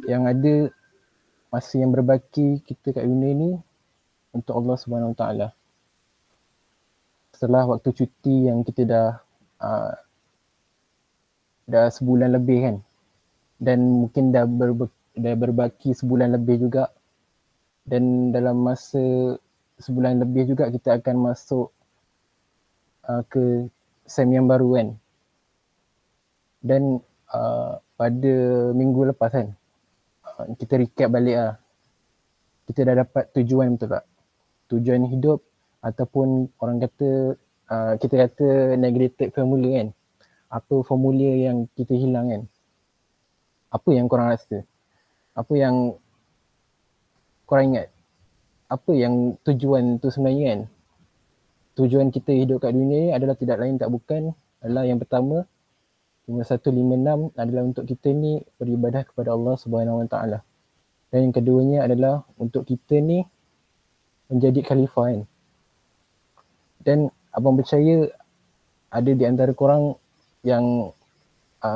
yang ada masa yang berbaki kita kat dunia ni untuk Allah Subhanahu Wa Taala. Setelah waktu cuti yang kita dah sebulan lebih kan, dan mungkin dah berbaki sebulan lebih juga, dan dalam masa sebulan lebih juga kita akan masuk ke sem yang baru kan. Dan pada minggu lepas kan, kita recap balik lah, kita dah dapat tujuan, betul tak? Tujuan hidup, ataupun orang kata kita kata neglected formula kan. Apa formula yang kita hilang kan? Apa yang korang rasa? Apa yang korang ingat? Apa yang tujuan tu sebenarnya kan? Tujuan kita hidup kat dunia ni adalah tidak lain tak bukan adalah yang pertama, 5156 adalah untuk kita ni beribadah kepada Allah Subhanahu Wa Taala. Dan yang keduanya adalah untuk kita ni menjadi khalifah kan. Dan abang percaya ada di antara korang yang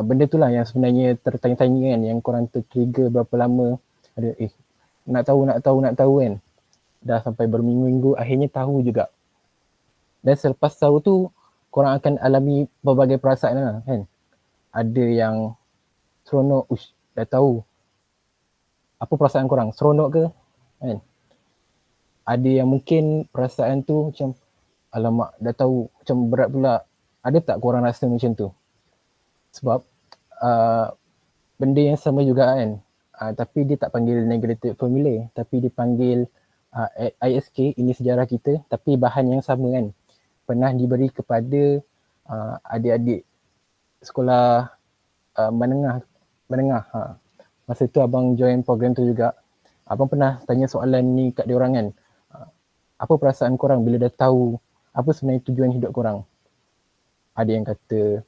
benda tu lah yang sebenarnya tertanya-tanya kan, yang korang tertrigger berapa lama, ada nak tahu kan. Dah sampai berminggu-minggu akhirnya tahu juga. Dan selepas tahu tu korang akan alami berbagai perasaan lah kan. Ada yang seronok, dah tahu. Apa perasaan korang? Seronok ke? Kan? Ada yang mungkin perasaan tu macam alamak dah tahu, macam berat pula. Ada tak korang rasa macam tu? Sebab benda yang sama juga kan. Tapi dia tak panggil neglected formula, tapi dia panggil ISK, ini sejarah kita, tapi bahan yang sama kan. Pernah diberi kepada adik-adik sekolah menengah. Masa tu abang join program tu juga. Abang pernah tanya soalan ni kat diorang kan. Apa perasaan korang bila dah tahu apa sebenarnya tujuan hidup korang? Ada yang kata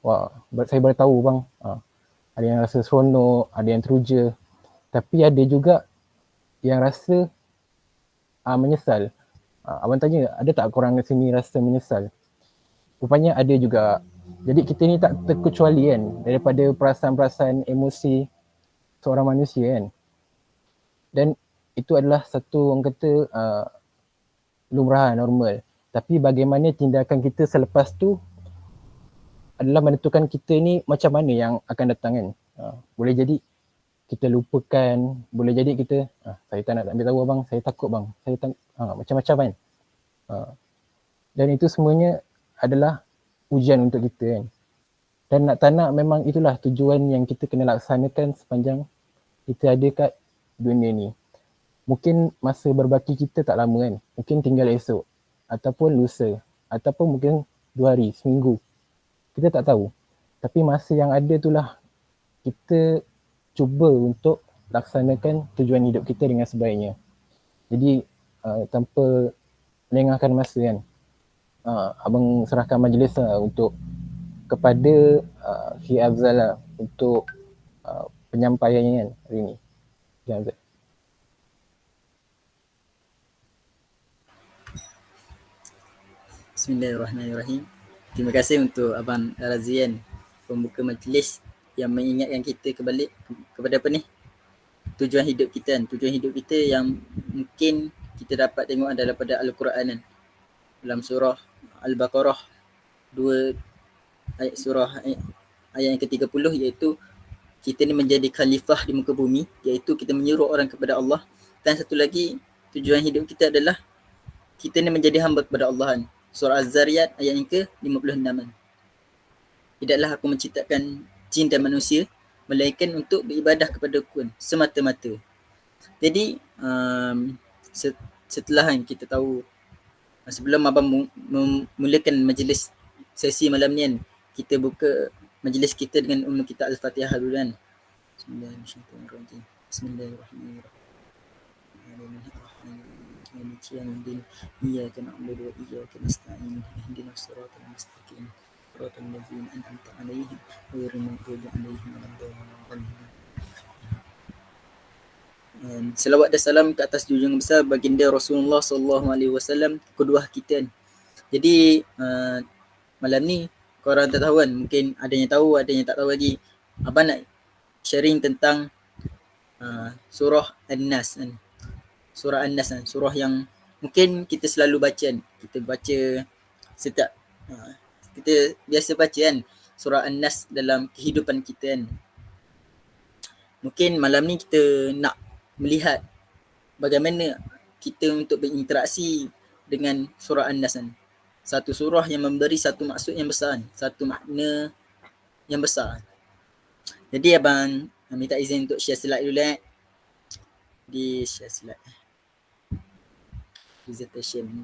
wah, saya baru tahu bang. Ada yang rasa seronok, ada yang teruja. Tapi ada juga yang rasa menyesal. Abang tanya, ada tak korang kat sini rasa menyesal? Rupanya ada juga. Jadi kita ni tak terkecuali kan daripada perasaan-perasaan emosi seorang manusia kan. Dan itu adalah satu orang kata lumrah, normal. Tapi bagaimana tindakan kita selepas tu adalah menentukan kita ni macam mana yang akan datang kan. Boleh jadi kita lupakan, boleh jadi kita saya tak nak ambil tahu abang, saya takut bang, saya macam-macam kan. Dan itu semuanya adalah ujian untuk kita kan. Dan nak tak nak memang itulah tujuan yang kita kena laksanakan sepanjang kita ada kat dunia ni. Mungkin masa berbaki kita tak lama kan, mungkin tinggal esok, ataupun lusa, ataupun mungkin 2 hari, seminggu. Kita tak tahu. Tapi masa yang ada itulah kita cuba untuk laksanakan tujuan hidup kita dengan sebaiknya. Jadi tanpa lengahkan masa kan, abang serahkan majlis lah untuk kepada Fi Afzal lah untuk penyampaiannya kan hari ni. Fi Afzal. Bismillahirrahmanirrahim. Terima kasih untuk Abang Razian, pembuka majlis yang mengingatkan kita kembali kepada apa ni? Tujuan hidup kita kan. Tujuan hidup kita yang mungkin kita dapat tengok daripada Al-Quran kan. Dalam surah Al-Baqarah 2 ayat ayat yang ke-30, iaitu kita ni menjadi khalifah di muka bumi, iaitu kita menyuruh orang kepada Allah. Dan satu lagi, tujuan hidup kita adalah kita ni menjadi hamba kepada Allah kan. Surah Az-Zariyat ayat yang ke-56 kan. Tidaklah aku menciptakan jin dan manusia melainkan untuk beribadah kepada aku kan, semata-mata. Jadi setelah kan kita tahu, sebelum abang memulakan majlis sesi malam ni kan, kita buka majlis kita dengan kita Al-Fatihah dulu kan. Bismillahirrahmanirrahim. Bismillahirrahmanirrahim. مالك يوم الدين إياك نعبد وإياك نستعين اهدنا الصراط المستقيم صراط الذين أنعمت عليهم غير المغضوب عليهم ولا الضالين. Selawat dan salam ke atas junjungan besar baginda Rasulullah SAW, kedua kita. Jadi malam ni korang tak tahu kan, mungkin ada yang tahu, ada yang tak tahu lagi. Abang nak sharing tentang surah An-Nas kan. Surah An-Nas kan, surah yang mungkin kita selalu baca kan. Kita baca setiap kita biasa baca kan surah An-Nas dalam kehidupan kita kan. Mungkin malam ni kita nak melihat bagaimana kita untuk berinteraksi dengan surah An-Nas kan. Satu surah yang memberi satu maksud yang besar kan. Satu makna yang besar. Jadi abang minta izin untuk share slide dulu di share slide presentation ni.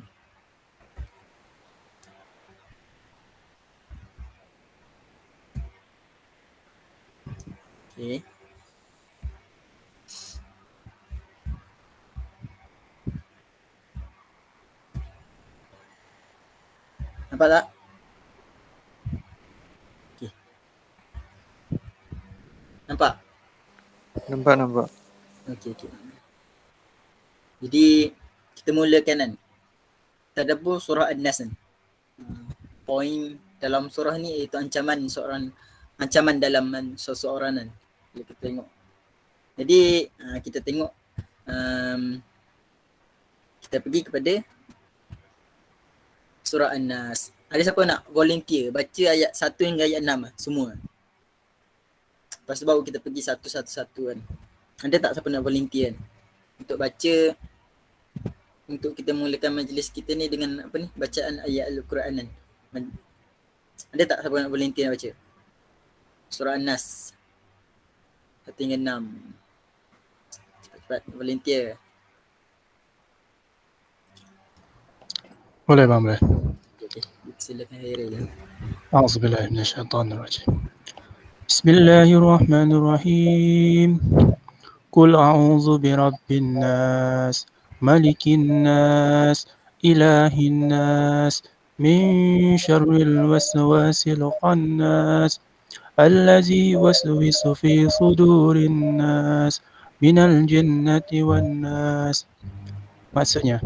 Okay. Nampak tak? Okay. Nampak? Nampak. Okay. Jadi kita mulakan kan. Tadabbur surah An-Nas kan. Poin dalam surah ni iaitu ancaman dalam seseorang kan. Bila kita tengok. Jadi kita tengok kita pergi kepada surah An-Nas. Ada siapa nak volunteer baca ayat 1 hingga ayat 6 semua? Lepas tu baru kita pergi satu-satu kan. Ada tak siapa nak volunteer kan? Untuk baca, untuk kita mulakan majlis kita ni dengan apa ni, bacaan ayat Al-Quran kan. Ada tak siapa nak volunteer nak baca? Surah An-Nas 1 hingga 6. Cepat-cepat volunteer. Boleh bang, boleh. Okay. Silakan Hairil. A'udzubillahi minasyaitonirrajim. Bismillahirrahmanirrahim. Qul a'udzu birabbin nas, malikin nas, ilahin nas, min syarril waswasil khannas, allazi waswisu fi sudurin nas, minal jinnati wan nas. Maksudnya,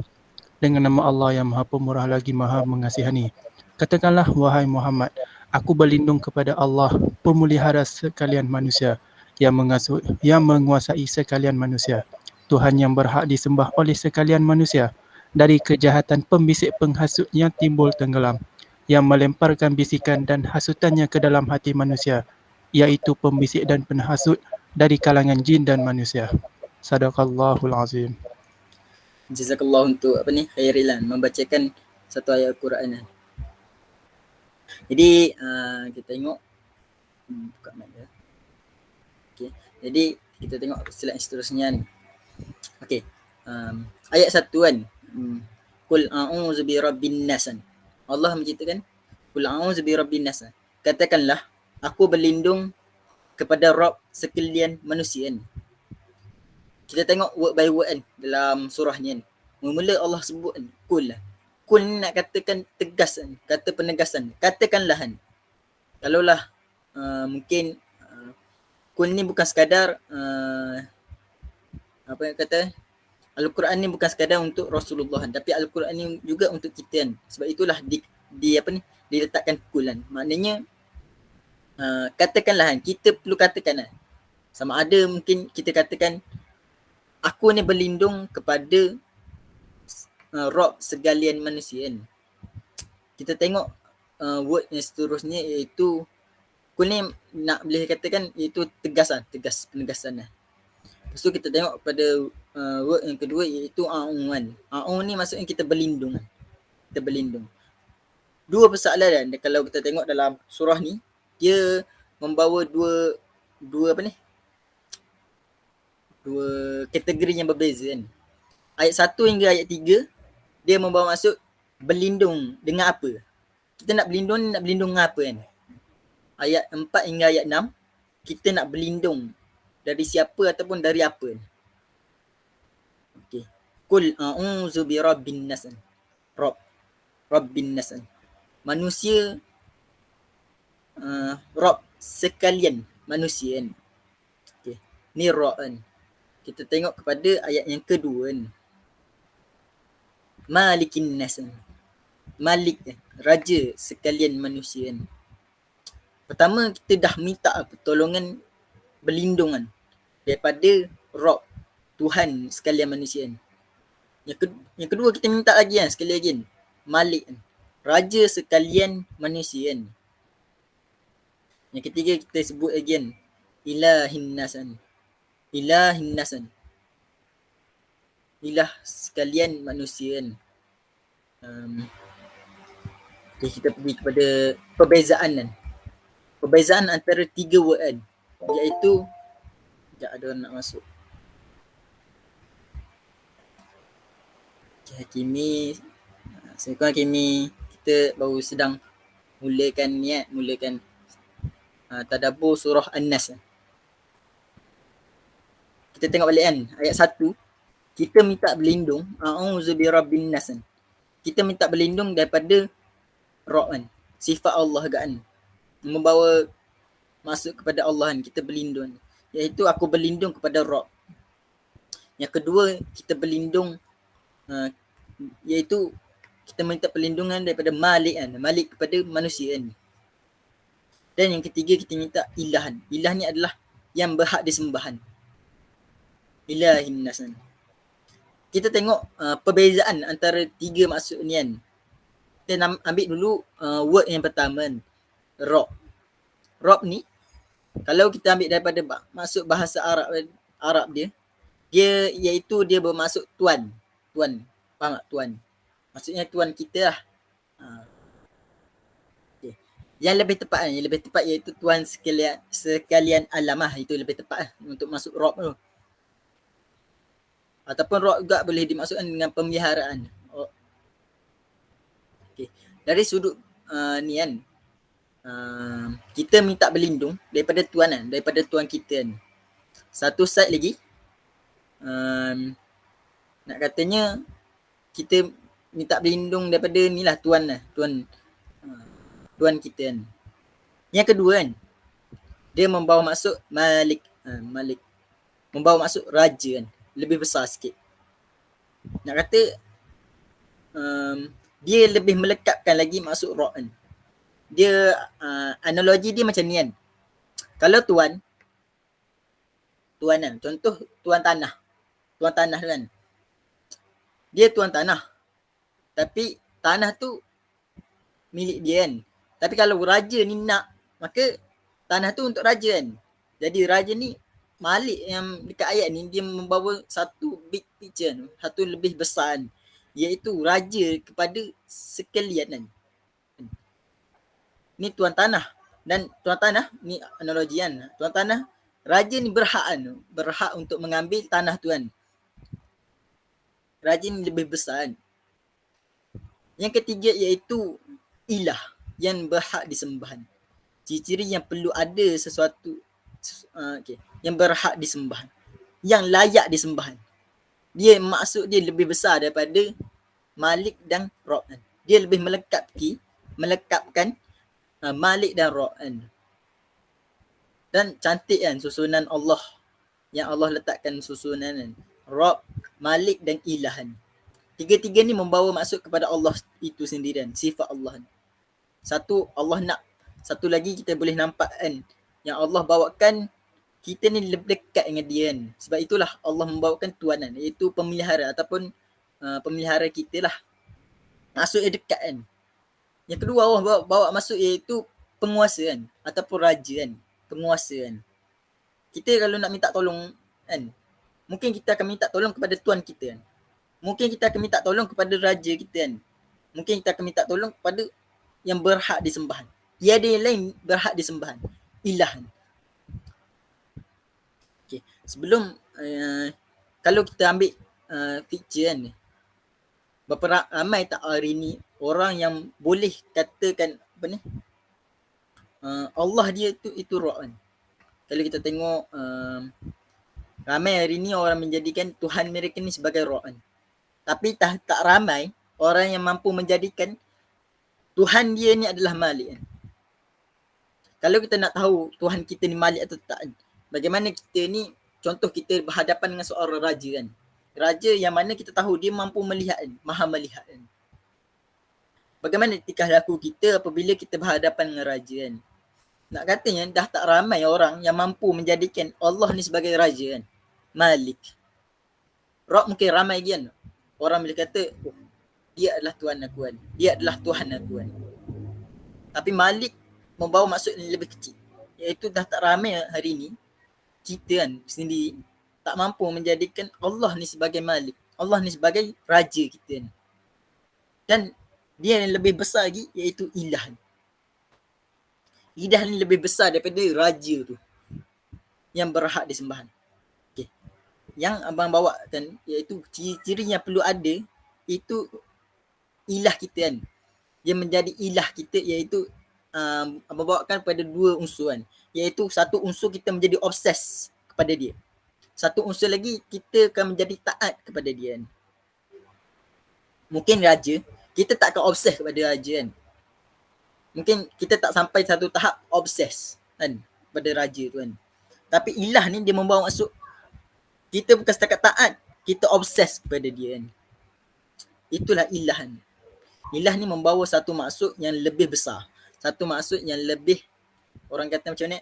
dengan nama Allah yang Maha Pemurah lagi Maha Mengasihani. Katakanlah, wahai Muhammad, aku berlindung kepada Allah, pemelihara sekalian manusia, yang menguasai sekalian manusia, Tuhan yang berhak disembah oleh sekalian manusia, dari kejahatan pembisik penghasut yang timbul tenggelam, yang melemparkan bisikan dan hasutannya ke dalam hati manusia, iaitu pembisik dan penhasut dari kalangan jin dan manusia. Sadaqallahul azim. Jazakallah untuk apa ni, Khairilan membacakan satu ayat Al-Quran. Jadi kita tengok buka mic dia. Okey. Jadi kita tengok slide seterusnya ni. Okey. Ayat 1 kan. Qul a'udzu birabbin nas. Allah menciptakan qul a'udzu birabbin nas. Katakanlah aku berlindung kepada Rabb sekalian manusia kan. Kita tengok word by word kan dalam surah ni kan. Mula Allah sebut kan kul lah. Kul ni nak katakan tegas kan. Kata penegasan. Katakanlah kan. Kalaulah mungkin kul ni bukan sekadar apa yang kata Al-Quran ni bukan sekadar untuk Rasulullah kan. Tapi Al-Quran ni juga untuk kita kan. Sebab itulah di apa ni diletakkan kul kan. Maknanya katakanlah kan. Kita perlu katakan kan. Sama ada mungkin kita katakan aku ni berlindung kepada Rabb segalian manusia kan. Kita tengok word yang seterusnya iaitu kul ni nak boleh katakan iaitu tegas penegasan lah. Lepas tu kita tengok pada word yang kedua iaitu a'un kan. A'un ni maksudnya kita berlindung kan. Kita berlindung. Dua persoalan kan kalau kita tengok dalam surah ni, dia membawa dua apa ni? Dua kategori yang berbeza kan. Ayat 1 hingga ayat 3 dia membawa maksud berlindung dengan apa. Kita nak berlindung dengan apa kan. Ayat 4 hingga ayat 6 kita nak berlindung dari siapa ataupun dari apa. Okey. Qul a'udzu birabbin nas. Rabbin nas. Manusia Rabb sekalian manusia kan. Okey. Ni Rabb kan. Kita tengok kepada ayat yang kedua kan. Malikin nas. Malik raja sekalian manusia kan. Pertama kita dah minta pertolongan berlindung kan daripada Rob, Tuhan sekalian manusia kan. Yang kedua kita minta lagi kan, sekali lagi kan, Malik kan, Raja sekalian manusia kan. Yang ketiga kita sebut lagi kan, Ilahin Nas kan, Ilahin Nas kan, Ilah sekalian manusia kan. Okay, kita pergi kepada perbezaan kan. Perbezaan antara 3 word kan, iaitu sekejap ada orang nak masuk. Okay, Hakimi, Assalamualaikum Hakimi. Kita baru sedang mulakan tadabbur surah An-Nas. Kita tengok balik kan, ayat 1, kita minta berlindung, a'udzu birabbin nas kan. Kita minta berlindung daripada Rob kan, sifat Allah kan, membawa masuk kepada Allah kan, kita berlindung, iaitu aku berlindung kepada Rob. Yang kedua kita berlindung iaitu kita minta perlindungan daripada Malik kan, Malik kepada manusia kan. Dan yang ketiga kita minta ilahan. Ilah ni adalah yang berhak disembahan, Ilahin Nas kan. Kita tengok perbezaan antara 3 maksud ni kan. Kita ambil dulu word yang pertama kan, Rob. Rob ni kalau kita ambil daripada maksud bahasa Arab dia iaitu dia bermaksud tuan. Faham tak? Tuan. Maksudnya tuan kita lah. Okay. Yang lebih tepat iaitu tuan sekalian alam lah. Itu lebih tepat lah untuk masuk Rob tu. Ataupun Rob juga boleh dimaksudkan dengan pemeliharaan. Okay. Dari sudut ni kan, kita minta berlindung daripada tuan kan, daripada tuan kita kan. Satu side lagi, nak katanya kita minta berlindung daripada ni lah, tuan kita kan. Yang kedua kan, dia membawa maksud Malik, membawa maksud raja kan, lebih besar sikit. Nak kata dia lebih melekatkan lagi maksud Rob kan. Dia analogi dia macam ni kan. Kalau tuan kan, contoh tuan tanah kan. Dia tuan tanah, tapi tanah tu milik dia kan. Tapi kalau raja ni nak, maka tanah tu untuk raja kan. Jadi raja ni, Malik yang dekat ayat ni, dia membawa satu big picture, satu lebih besar kan, iaitu raja kepada sekalian kan. Ni tuan tanah, dan tuan tanah ni analogi kan. Tuan tanah, raja ni berhak untuk mengambil tanah tu kan. Raja ni lebih besar kan. Yang ketiga iaitu ilah, yang berhak disembahan. Ciri-ciri yang perlu ada sesuatu yang berhak disembahan, yang layak disembahan. Dia maksud dia lebih besar daripada Malik dan Rob kan. Dia lebih melekapkan Malik dan Rob kan. Dan cantik kan susunan Allah, yang Allah letakkan susunan kan, Rob, Malik dan Ilahan. Tiga-tiga ni membawa maksud kepada Allah itu sendiri kan, sifat Allah kan. Satu Allah nak, satu lagi kita boleh nampak kan, yang Allah bawakan kita ni lebih dekat dengan dia kan. Sebab itulah Allah membawakan tuan kan, iaitu pemelihara ataupun pemelihara kita lah. Maksudnya dekat kan. Yang kedua Allah bawa maksud iaitu penguasa kan, ataupun raja kan, penguasa kan. Kita kalau nak minta tolong kan, mungkin kita akan minta tolong kepada tuan kita kan. Mungkin kita akan minta tolong kepada raja kita kan. Mungkin kita akan minta tolong kepada yang berhak disembahan. Tiada yang lain berhak disembahan, ilah kan. Okay. Sebelum kalau kita ambil picture kan, berapa ramai tak hari ni orang yang boleh katakan apa ni, Allah dia itu Rob kan. Kalau kita tengok ramai hari ni orang menjadikan Tuhan mereka ni sebagai Rob kan. Tapi tak ramai orang yang mampu menjadikan Tuhan dia ni adalah Malik kan. Kalau kita nak tahu Tuhan kita ni Malik atau tak kan, bagaimana kita ni, contoh kita berhadapan dengan seorang raja kan. Raja yang mana kita tahu dia mampu melihat kan, maha melihat kan. Bagaimana tingkah laku kita apabila kita berhadapan dengan raja kan. Nak katanya dah tak ramai orang yang mampu menjadikan Allah ni sebagai raja kan. Malik. Rob mungkin ramai lagi kan. Orang boleh kata, oh, dia adalah Tuhan aku kan. Dia adalah Tuhan aku kan. Tapi Malik membawa maksud yang lebih kecil. Iaitu dah tak ramai hari ni, kita kan sendiri tak mampu menjadikan Allah ni sebagai Malik. Allah ni sebagai raja kita ni. Dan dia yang lebih besar lagi iaitu ilah. Ilah ni lebih besar daripada raja tu yang berhak disembahan. Okay. Yang abang bawakan iaitu ciri-ciri yang perlu ada itu ilah kita kan. Dia menjadi ilah kita iaitu abang bawakan pada dua unsur kan. Iaitu satu unsur kita menjadi obses kepada dia. Satu unsur lagi kita akan menjadi taat kepada dia kan. Mungkin raja, kita tak akan obses kepada raja kan. Mungkin kita tak sampai satu tahap obses kan pada raja tu kan. Tapi ilah ni dia membawa maksud kita bukan setakat taat, kita obses kepada dia kan. Itulah ilah ni. Ilah ni membawa satu maksud yang lebih besar. Satu maksud yang lebih, orang kata macam ni,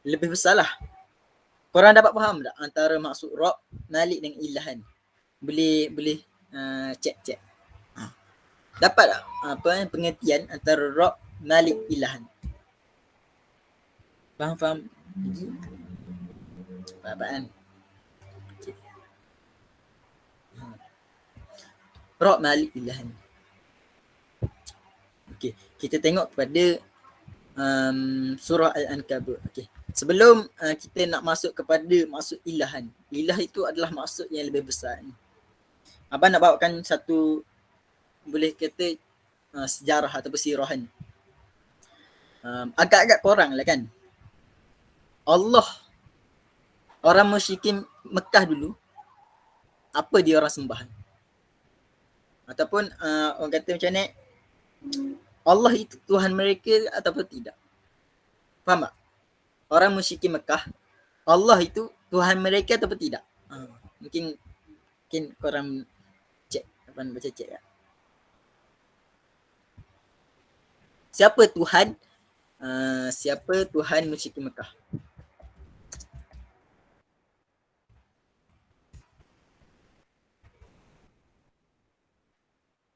lebih besar lah. Korang dapat faham tak antara maksud Rabb, Malik dengan ilah kan? Boleh cek. Dapat tak pengertian antara Rabb, Malik, Ilahan? Faham? Faham kan? Okay. Rabb, Malik, Ilahan. Okay, kita tengok kepada surah Al-Ankabut. Okay. Sebelum kita nak masuk kepada maksud ilahan. Ilah itu adalah maksud yang lebih besar ni. Abang nak bawakan satu, boleh kata sejarah ataupun sirahan. Agak-agak korang lah kan. Allah, orang musyrikin Mekah dulu, apa dia orang sembah? Ataupun orang kata macam ni, Allah itu Tuhan mereka ataupun tidak? Faham tak? Orang musyrikin Mekah, Allah itu Tuhan mereka ataupun tidak? Mungkin korang cek, abang baca cek tak? Siapa Tuhan musyrikin Mekah?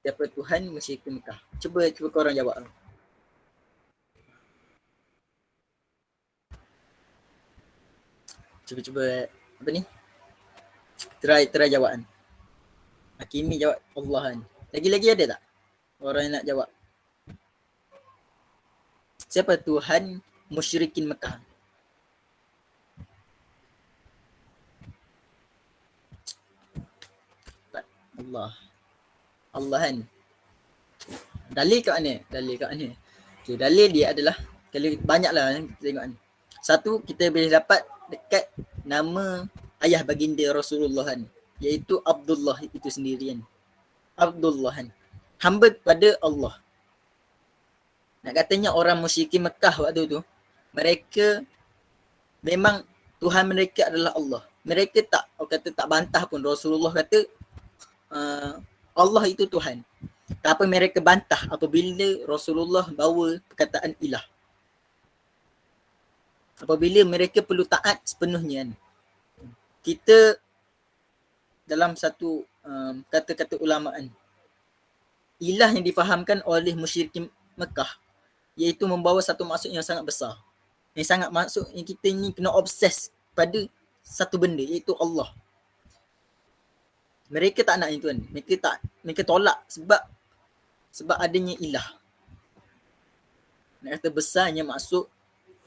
Siapa Tuhan musyrikin Mekah? Cuba korang jawab. Cuba apa ni? Try jawab kan. Hakimi jawab Allah kan. Lagi-lagi ada tak orang yang nak jawab? Siapa Tuhan musyrikin Mekah? Allah kan. Dalil kat mana? Okay, dalil dia adalah, kalau banyaklah kita tengok ni. Satu, kita boleh dapat dekat nama ayah baginda Rasulullah kan, iaitu Abdullah itu sendirian. Abdullah kan, hamba kepada Allah. Nak katanya orang musyrikin Mekah waktu tu, mereka memang Tuhan mereka adalah Allah. Mereka tak bantah pun Rasulullah kata Allah itu Tuhan. Tapi mereka bantah apabila Rasulullah bawa perkataan ilah. Apabila mereka perlu taat sepenuhnya. Kita dalam satu kata-kata ulamaan, ilah yang difahamkan oleh musyrikin Mekah iaitu membawa satu maksud yang sangat besar. Yang sangat maksud yang kita ni kena obses pada satu benda iaitu Allah. Mereka tak nak itu kan. Mereka tolak sebab adanya ilah. Nak kata besarnya maksud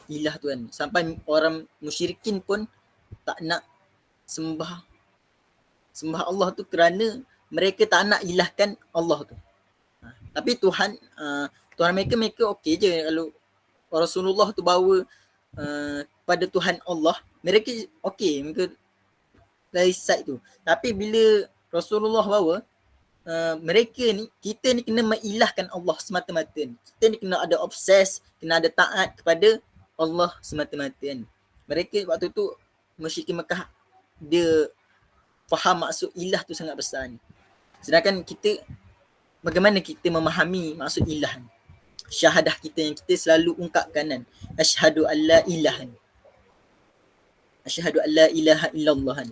ilah tu kan. Sampai orang musyrikin pun tak nak sembah Allah tu kerana mereka tak nak ilahkan Allah tu. Tapi Tuhan mereka okey je kalau Rasulullah tu bawa pada Tuhan Allah, mereka okey, mereka dari side tu. Tapi bila Rasulullah bawa, mereka ni, kita ni kena mengilahkan Allah semata-mata. Kita ni kena ada obses, kena ada taat kepada Allah semata-mata kan. Mereka waktu tu musyrikin Mekah, dia faham maksud ilah tu sangat besar ni. Sedangkan kita, bagaimana kita memahami maksud ilah ni? syahadah kita yang kita selalu ungkapkan kan. Asyhadu an la ilaha. Asyhadu an la ilaha illallah kan.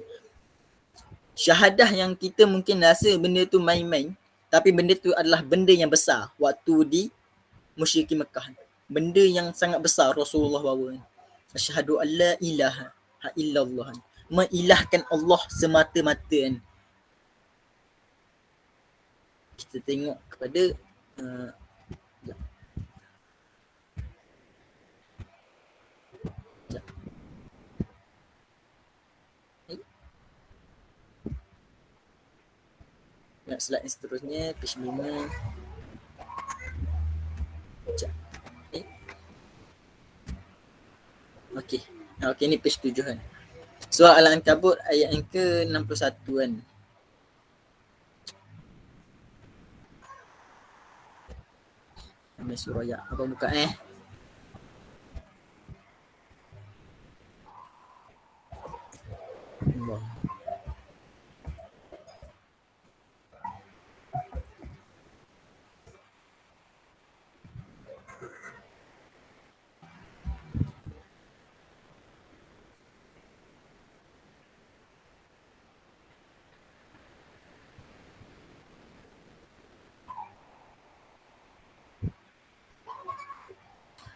Syahadah yang kita mungkin rasa benda tu main-main, tapi benda tu adalah benda yang besar waktu di musyrikin Mekah. Benda yang sangat besar Rasulullah bawa. Asyhadu an la ilaha illallah. Mengilahkan Allah semata-mata kan. Kita tengok kepada slide yang seterusnya, page 5. Okey. Okey, ni page 7 kan. Surah Al-Ankabut ayat yang ke-61 kan. Ambil surah ya. Apa buka Allah.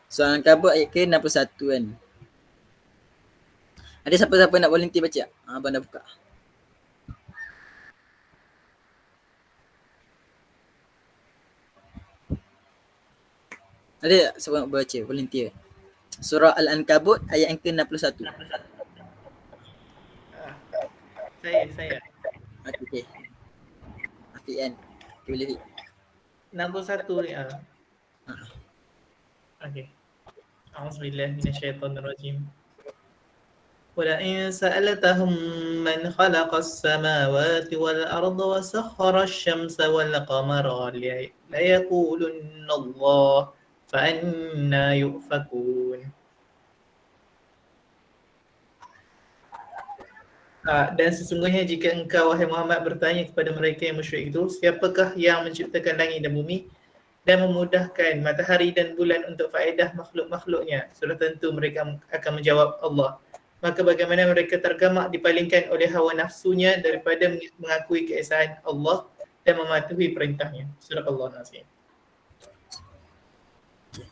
Surah Al-Ankabut ayat ke-61 kan. Ada siapa-siapa nak volunteer baca? Abang dah buka. Ada siapa nak baca? Volunteer. Surah Al-Ankabut ayat yang ke-61. Saya. Okey. Afiq kan? Okay, boleh Afiq. 61 ni Okey. A'udzubillahi minasyaitonirrajim. ولئن سألتهم من خلق السماوات والأرض وسخر الشمس والقمر ليقولن الله فأنى يؤفكون. Dan sesungguhnya jika engkau wahai Muhammad bertanya kepada mereka yang musyrik itu, siapakah yang menciptakan langit dan bumi dan memudahkan matahari dan bulan untuk faedah makhluk-makhluknya, sudah tentu mereka akan menjawab Allah. Maka bagaimana mereka tergamak dipalingkan oleh hawa nafsunya daripada mengakui keesaan Allah dan mematuhi perintahnya. Surah Al-Nazim.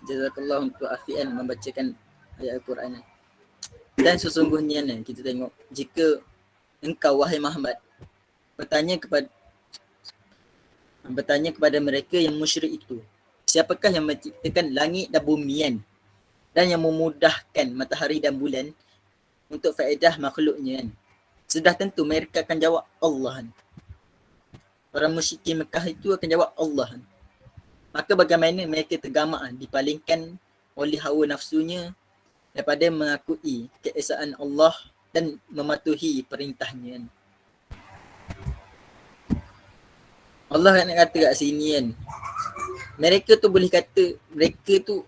Jazakallah untuk Afian membacakan ayat Al-Quran. Dan sesungguhnya kita tengok, jika engkau wahai Muhammad bertanya kepada mereka yang musyrik itu, siapakah yang menciptakan langit dan bumi kan, dan yang memudahkan matahari dan bulan untuk faedah makhluknya kan. Sudah tentu mereka akan jawab Allah kan. Orang musyrikin Mekah itu akan jawab Allah kan. Maka bagaimana mereka tergamak kan, dipalingkan oleh hawa nafsunya daripada mengakui keesaan Allah dan mematuhi perintahnya kan. Allah nak kata kat sini kan, mereka tu boleh kata mereka tu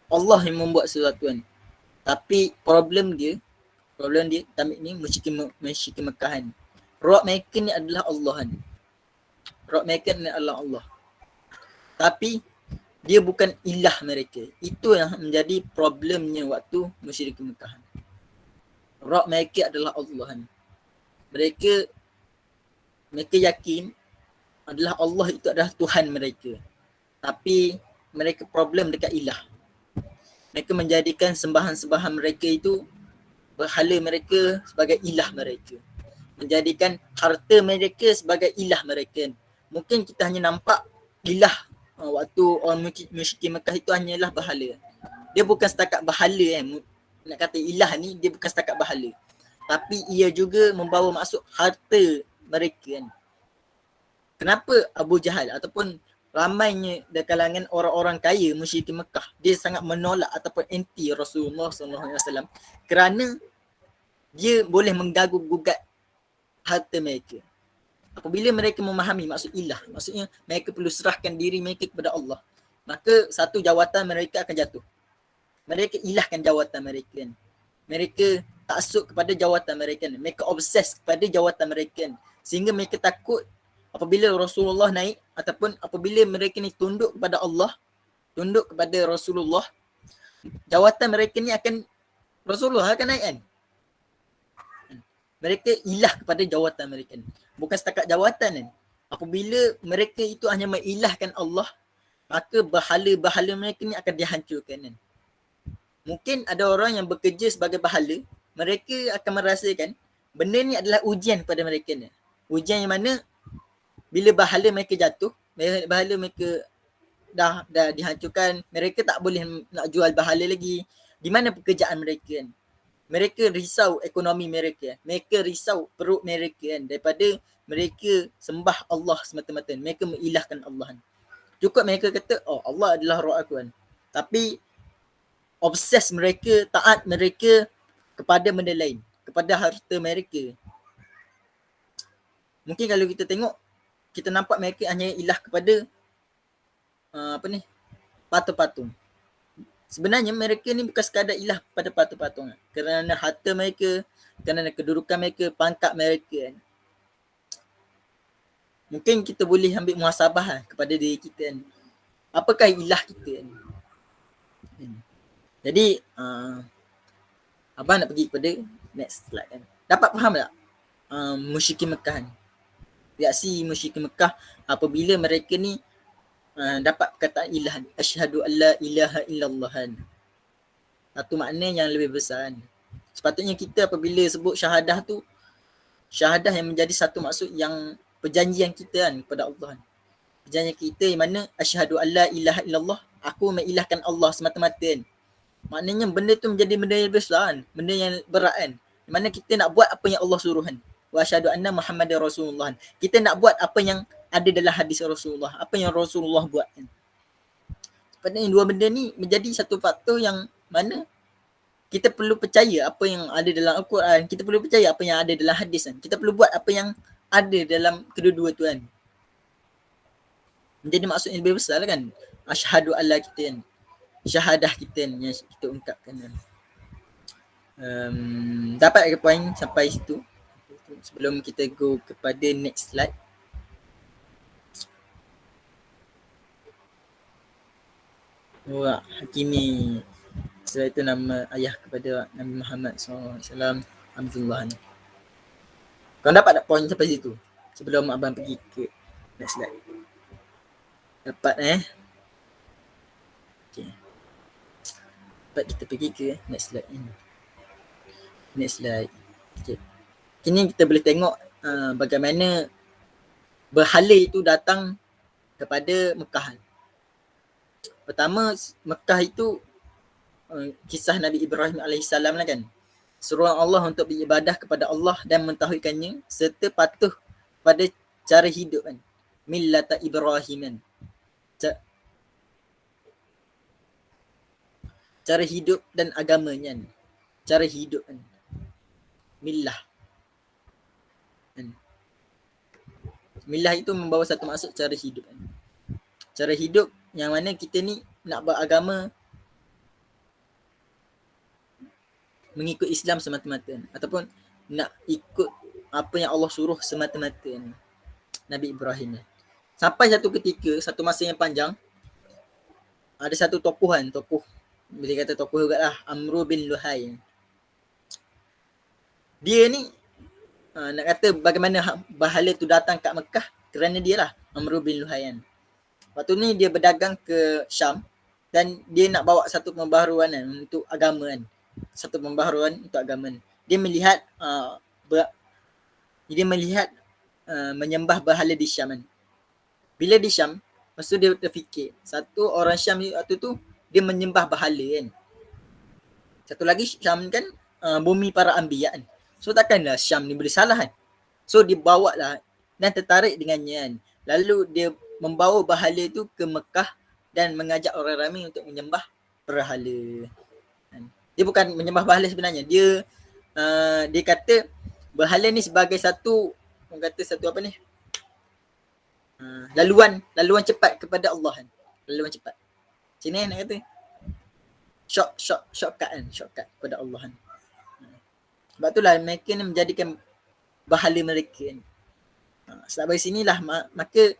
Allah yang membuat sesuatu kan. Tapi problem dia Tamik ni musyrikin Mekah kan. Rob mereka ni adalah Allah kan. Rob mereka ni adalah Allah. Tapi dia bukan ilah mereka. Itu yang menjadi problemnya waktu musyrikin Mekah. Rob mereka adalah Allah kan. Mereka yakin adalah Allah itu adalah Tuhan mereka. Tapi mereka problem dekat ilah. Mereka menjadikan sembahan-sembahan mereka itu, berhala mereka sebagai ilah mereka. Menjadikan harta mereka sebagai ilah mereka. Mungkin kita hanya nampak ilah waktu orang musyrikin Mekah itu hanyalah berhala. Dia bukan setakat berhala kan. Nak kata ilah ni dia bukan setakat berhala. Tapi ia juga membawa maksud harta mereka kan. Kenapa Abu Jahal ataupun ramainya dari kalangan orang-orang kaya musyrikin Mekah dia sangat menolak ataupun anti Rasulullah SAW kerana dia boleh menggaguh-gugat harta mereka. Apabila mereka memahami maksud ilah, maksudnya mereka perlu serahkan diri mereka kepada Allah, maka satu jawatan mereka akan jatuh. Mereka ilahkan jawatan mereka. Mereka taksub kepada jawatan mereka. Mereka obses kepada jawatan mereka. Sehingga mereka takut apabila Rasulullah naik ataupun apabila mereka ni tunduk kepada Allah, tunduk kepada Rasulullah, jawatan mereka ni akan Rasulullah akan naik kan. Mereka ilah kepada jawatan mereka ni. Bukan setakat jawatan kan. Apabila mereka itu hanya mengilahkan Allah, maka bahala-bahala mereka ni akan dihancurkan kan. Mungkin ada orang yang bekerja sebagai bahala, mereka akan merasakan benda ni adalah ujian kepada mereka ni. Ujian yang mana bila bahala mereka jatuh, bahala mereka dah dihancurkan, mereka tak boleh nak jual bahala lagi. Di mana pekerjaan mereka kan? Mereka risau ekonomi mereka, mereka risau perut mereka kan, daripada mereka sembah Allah semata-mata, mereka mengilahkan Allah kan. Cukup mereka kata, oh Allah adalah roh aku kan. Tapi obses mereka, taat mereka kepada benda lain, kepada harta mereka. Mungkin kalau kita tengok, kita nampak mereka hanya ilah kepada patung-patung. Sebenarnya mereka ni bukan sekadar ilah pada patung-patung kan. Kerana harta mereka, kerana kedudukan mereka, pangkat mereka kan. Mungkin kita boleh ambil muhasabah kepada diri kita kan. Apakah ilah kita kan? Jadi abang nak pergi kepada next slide kan. Dapat faham tak musyrikin Mekah ni? Reaksi musyrikin Mekah apabila mereka ni dapat perkataan ilah, asyhadu alla ilaha illallah. Satu makna yang lebih besar kan. Sepatutnya kita apabila sebut syahadah tu, syahadah yang menjadi satu maksud yang perjanjian kita kan kepada Allah. Perjanjian kita yang mana asyhadu alla ilaha illallah, aku mengilahkan Allah semata-mata kan. Maknanya benda tu menjadi benda yang besar kan, benda yang berat kan. Di mana kita nak buat apa yang Allah suruh kan. Wa asyhadu anna Muhammadar Rasulullah. Kita nak buat apa yang ada dalam hadis Rasulullah, apa yang Rasulullah buat kan. Sebenarnya dua benda ni menjadi satu faktor yang mana kita perlu percaya apa yang ada dalam Al-Quran, kita perlu percaya apa yang ada dalam hadis kan. Kita perlu buat apa yang ada dalam kedua-dua tu kan. Menjadi maksud yang lebih besar lah kan. Asyhadu alla kita kan. Syahadah kita yang kita ungkapkan kan. Dapat ke poin sampai situ? Sebelum kita go kepada next slide. Wah, Hakimi. Setelah itu nama ayah kepada Nabi Muhammad SAW, Abdullah ni. Kau dapat tak poin sampai situ? Sebelum abang pergi ke next slide. Dapat Okay. Dapat kita pergi ke next slide ni. Next slide. Okay. Kini kita boleh tengok bagaimana berhala itu datang kepada Mekah. Pertama, Mekah itu kisah Nabi Ibrahim AS lah kan. Suruh Allah untuk beribadah kepada Allah dan mentauhidkannya serta patuh pada cara hidup kan. Millata Ibrahim kan. Cara hidup dan agamanya kan. Cara hidup kan. Millah. Kan. Millah itu membawa satu maksud cara hidup kan. Cara hidup yang mana kita ni nak beragama mengikut Islam semata-mata ataupun nak ikut apa yang Allah suruh semata-mata Nabi Ibrahim. Sampai satu ketika, satu masa yang panjang, ada satu tokoh, boleh kata tokoh juga lah, Amru bin Luhai. Dia ni nak kata bagaimana bahala tu datang kat Mekah kerana dia lah, Amru bin Luhai kan. Waktu ni dia berdagang ke Syam dan dia nak bawa satu pembaharuan kan, untuk agama kan. Satu pembaharuan untuk agama. Dia melihat menyembah berhala di Syam kan. Bila di Syam, lepas tu dia terfikir, satu orang Syam waktu tu dia menyembah berhala kan. Satu lagi Syam kan bumi para anbiya kan. So takkanlah Syam ni boleh salah kan. So dia bawa lah dan tertarik dengannya kan. Lalu dia membawa berhala tu ke Mekah dan mengajak orang ramai untuk menyembah berhala. Dia bukan menyembah berhala sebenarnya. Dia kata berhala ni sebagai satu, orang kata satu apa ni? Laluan cepat kepada Allah kan. Laluan cepat. Sini nak kata shortcut kan, shortcut kepada Allah kan. Sebab itulah mereka ni menjadikan berhala mereka kan. Sebab dari sinilah maka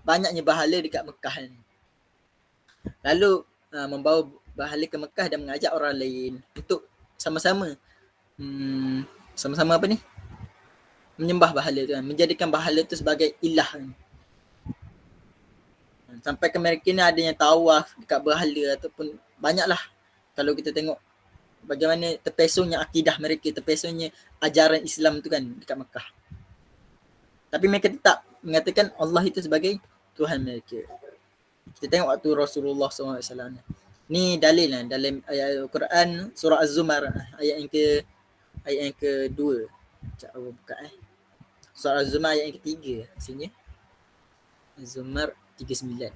banyaknya berhala dekat Mekah kan. Lalu membawa bahala ke Mekah dan mengajak orang lain untuk sama-sama sama-sama apa ni? Menyembah bahala tu kan, menjadikan bahala tu sebagai ilah kan. Sampai ke mereka ni ada yang tawaf dekat bahala ataupun banyaklah. Kalau kita tengok bagaimana terpesongnya akidah mereka, terpesongnya ajaran Islam tu kan dekat Mekah. Tapi mereka tetap mengatakan Allah itu sebagai Tuhan mereka. Kita tengok waktu Rasulullah SAW. Ni dalil lah dalam ayat Al-Quran surah Az-Zumar ayat yang kedua. Sekejap aku buka Surah Az-Zumar ayat yang ketiga maksudnya. Az-Zumar 39.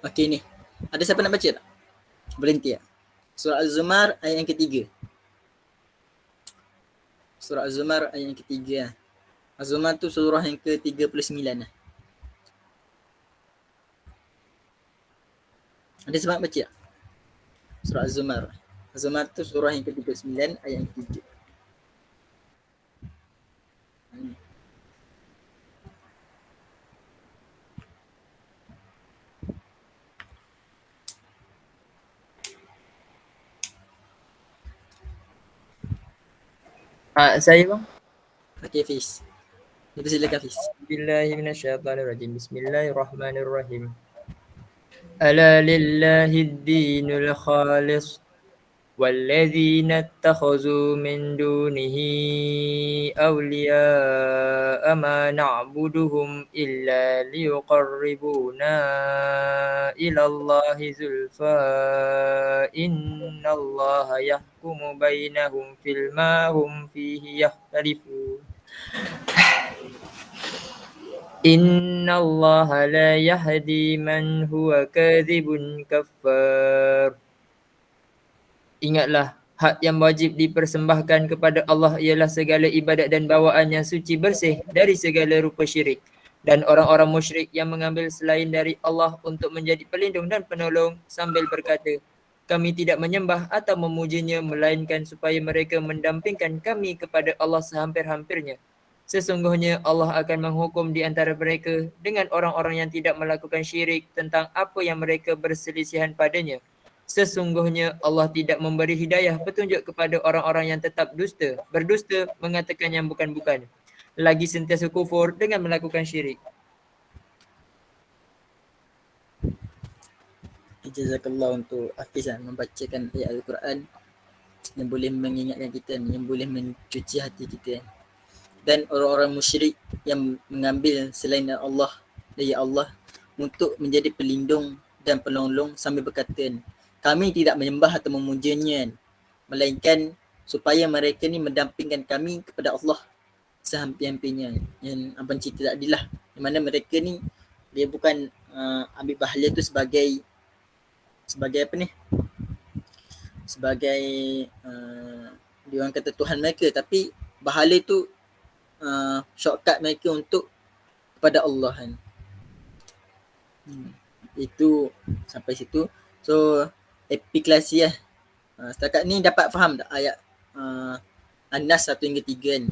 Okey ni. Ada siapa nak baca tak? Berhenti tak? Surah Az-Zumar ayat yang ketiga. Surah Az-Zumar ayat yang ketiga. Az-Zumar tu surah yang ke-39 lah. Ada sebab baca tak? Surah Az-Zumar. Az-Zumar tu surah yang ke-39 ayat yang ketiga. Saya bang. Okey Fiz. Silakan Fiz. Bismillahirrahmanirrahim. Bismillahirrahmanirrahim. Ala lillahi dinul khalis والذين اتخذوا من دونه أولياء ما نعبدهم إلا ليقربونا إلى الله زلفى إن الله يحكم بينهم فيما هم فيه يختلفون إن الله لا يهدي من هو كاذب كفار. Ingatlah, hak yang wajib dipersembahkan kepada Allah ialah segala ibadat dan bawaan yang suci bersih dari segala rupa syirik. Dan orang-orang musyrik yang mengambil selain dari Allah untuk menjadi pelindung dan penolong sambil berkata, kami tidak menyembah atau memujinya melainkan supaya mereka mendampingkan kami kepada Allah sehampir-hampirnya. Sesungguhnya Allah akan menghukum di antara mereka dengan orang-orang yang tidak melakukan syirik tentang apa yang mereka berselisihan padanya. Sesungguhnya Allah tidak memberi hidayah petunjuk kepada orang-orang yang tetap berdusta mengatakan yang bukan-bukan, lagi sentiasa kufur dengan melakukan syirik. Jazakallah untuk Hafiz membacakan ayat Al-Quran yang boleh mengingatkan kita, yang boleh mencuci hati kita. Dan orang-orang musyrik yang mengambil selain Allah dari Allah untuk menjadi pelindung dan penolong sambil berkata, kami tidak menyembah atau memujanya melainkan supaya mereka ni mendampingkan kami kepada Allah sehampir-hampirnya. Yang abang cerita tadi lah, di mana mereka ni dia bukan ambil bahala tu sebagai apa ni, sebagai dia orang kata Tuhan mereka, tapi bahala tu shortcut mereka untuk kepada Allah kan. Itu sampai situ. So aplikasi lah. Setakat ni dapat faham tak ayat An-Nas 1 hingga 3 kan.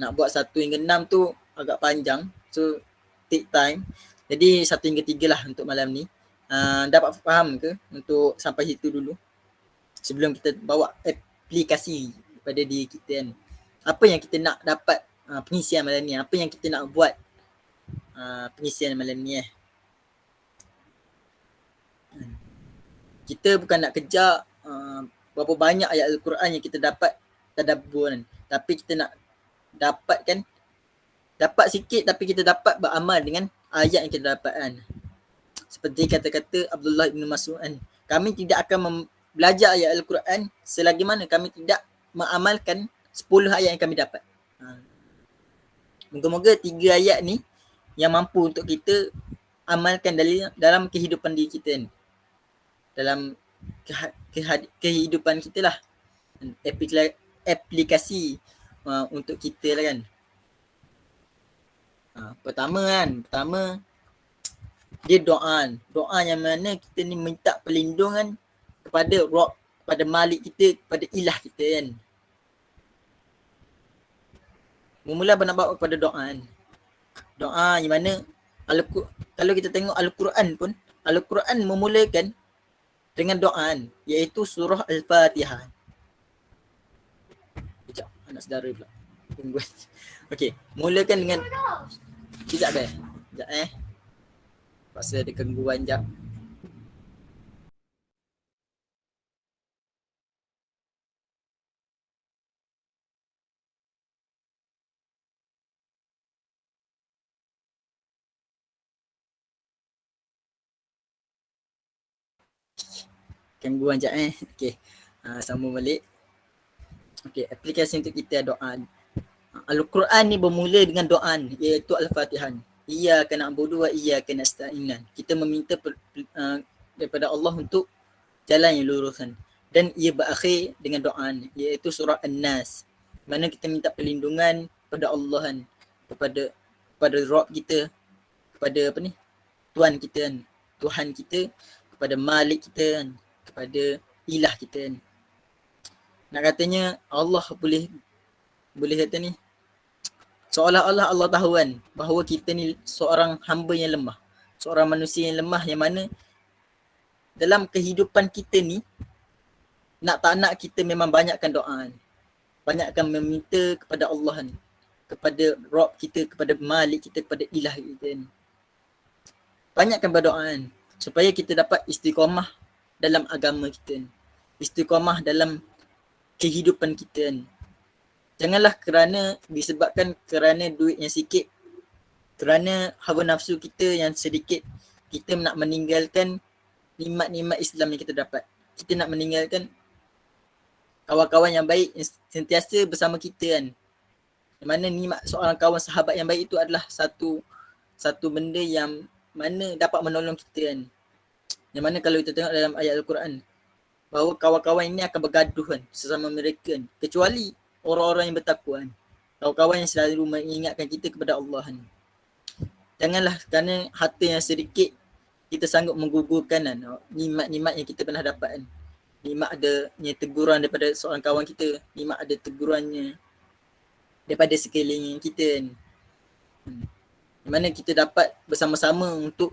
Nak buat 1 hingga 6 tu agak panjang. So take time. Jadi 1 hingga 3 lah untuk malam ni. Dapat faham ke untuk sampai situ dulu? Sebelum kita bawa aplikasi pada diri kita kan. Apa yang kita nak dapat pengisian malam ni? Apa yang kita nak buat pengisian malam ni Kita bukan nak kejar berapa banyak ayat Al-Quran yang kita dapat tadabbur kan. Tapi kita nak dapat sikit tapi kita dapat beramal dengan ayat yang kita dapat kan. Seperti kata-kata Abdullah bin Mas'ud kan. Kami tidak akan belajar ayat Al-Quran selagi mana kami tidak mengamalkan 10 ayat yang kami dapat. Moga-moga 3 ayat ni yang mampu untuk kita amalkan dalam kehidupan diri kita kan. Dalam kehidupan kita lah. Aplikasi untuk kita lah kan. Pertama Dia doa. Doa yang mana kita ni minta perlindungan kepada Rabb, kepada Malik kita, kepada ilah kita kan. Mula nak bawa kepada doa kan. Doa yang mana kalau kita tengok Al-Quran pun, Al-Quran memulakan dengan doa kan, iaitu surah Al-Fatihah. Sekejap, anak saudara pula. Tunggu. Okey, mulakan dengan sekejap dah. Sekejap Pasal ada gangguan jap. Gangguan jap Okey. Sambung balik. Okey, aplikasi untuk kita doa. Al-Quran ni bermula dengan doa iaitu Al-Fatihah. Iyyaka na'budu wa iyyaka nasta'in. Kita meminta daripada Allah untuk jalan yang lurus. Dan ia berakhir dengan doa iaitu surah An-Nas. Mana kita minta perlindungan kepada Allah kepada Rabb kita, kepada Tuhan kita Tuhan kita, kepada Malik kita kepada ilah kita Nak katanya Allah boleh kata ni, seolah-olah Allah tahu bahawa kita ni seorang hamba yang lemah, seorang manusia yang lemah, yang mana dalam kehidupan kita ni nak tak nak kita memang banyakkan doa, banyakkan meminta kepada Allah kepada Rabb kita, kepada Malik kita, kepada ilah kita banyakkan berdoa supaya kita dapat istiqamah dalam agama kita, istiqamah dalam kehidupan kita Janganlah disebabkan kerana duit yang sikit, kerana hawa nafsu kita yang sedikit, kita nak meninggalkan nikmat-nikmat Islam yang kita dapat. Kita nak meninggalkan kawan-kawan yang baik yang sentiasa bersama kita Yang mana nikmat seorang kawan sahabat yang baik itu adalah satu benda yang mana dapat menolong kita Yang mana kalau kita tengok dalam ayat Al-Quran, bahawa kawan-kawan ini akan bergaduh sesama mereka kecuali orang-orang yang bertakwa kawan-kawan yang selalu mengingatkan kita kepada Allah Janganlah kerana harta yang sedikit kita sanggup menggugurkan nikmat-nikmat yang kita pernah dapat Nikmat adanya teguran daripada seorang kawan kita, nikmat ada tegurannya daripada sekeliling kita Di mana kita dapat bersama-sama untuk